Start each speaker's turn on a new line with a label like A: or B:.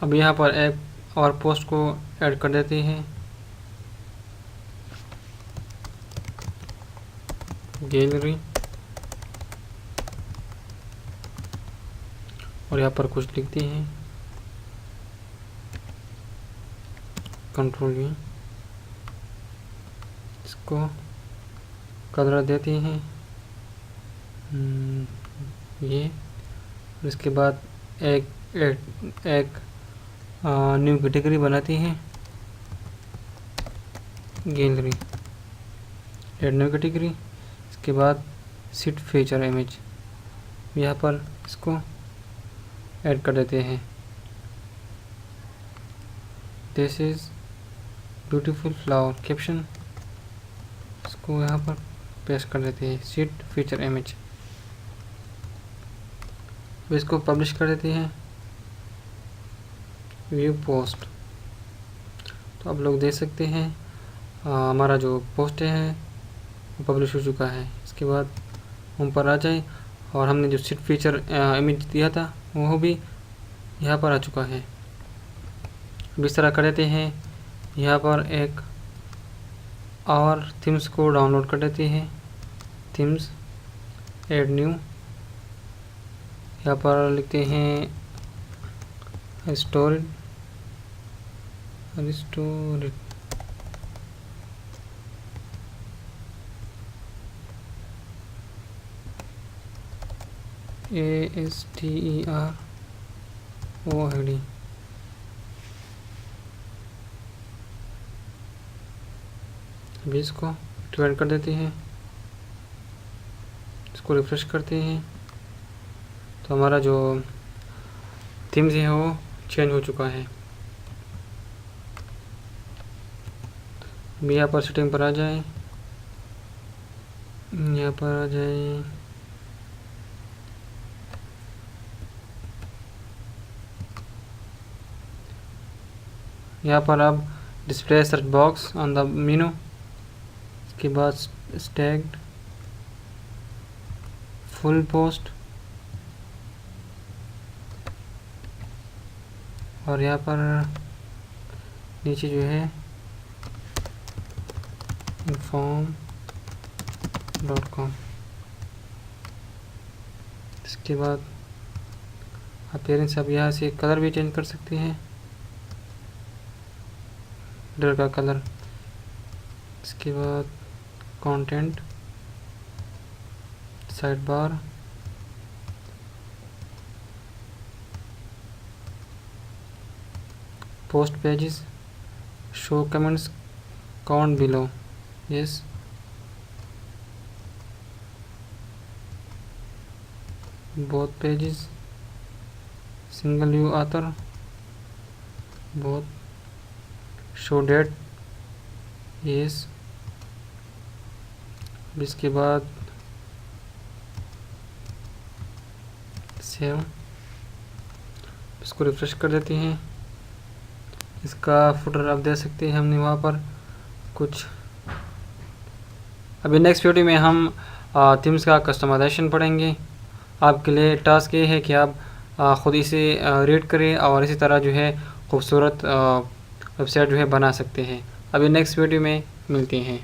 A: अब यहाँ पर एक और पोस्ट को ऐड कर देते हैं, गैलरी, और यहाँ पर कुछ लिखते हैं, कंट्रोल V, इसको कलर देते हैं ये। और इसके बाद एक न्यू कैटेगरी बनाती हैं, गैलरी, ऐड न्यू कैटेगरी। इसके बाद सीट फीचर इमेज, यहाँ पर इसको ऐड कर देते हैं, this is beautiful flower, caption, इसको यहाँ पर पेस्ट कर देते हैं, सीट फीचर इमेज। अब इसको पब्लिश कर देते हैं, व्यू पोस्ट। तो आप लोग देख सकते हैं हमारा जो पोस्ट है वो पब्लिश हो चुका है। इसके बाद हम पर आ जाए और हमने जो सीट फीचर इमेज दिया था वो भी यहाँ पर आ चुका है। अब इस तरह कर देते हैं, यहाँ पर एक और थीम्स को डाउनलोड कर देते हैं, थीम्स, ऐड न्यू, यहाँ पर लिखते हैं स्टोरेज, ASTEROID। अभी इसको एक्टिवेट कर देते हैं, इसको रिफ्रेश करते हैं तो हमारा जो थीम्स है वो चेंज हो चुका है। अभी यहाँ पर सेटिंग पर आ जाए, यहाँ पर आ जाए, यहाँ पर अब display search box on the मेनू, इसके बाद स्टैग्ड फुल पोस्ट, और यहाँ पर नीचे जो है inform.com। इसके बाद अपीयरेंस, अब यहाँ से कलर भी चेंज कर सकते हैं, डर का कलर। इसके बाद content, side bar, post pages, show comments, count below, yes, both pages, single view author, both, show that, yes. इसके बाद सेव, इसको रिफ्रेश कर देते हैं। इसका फुटर आप दे सकते हैं हमने वहाँ पर कुछ। अभी नेक्स्ट वीडियो में हम थीम्स का कस्टमाइजेशन पढ़ेंगे। आपके लिए टास्क ये है कि आप ख़ुद इसे रीड करें और इसी तरह जो है खूबसूरत वेबसाइट जो है बना सकते हैं। अभी नेक्स्ट वीडियो में मिलते हैं।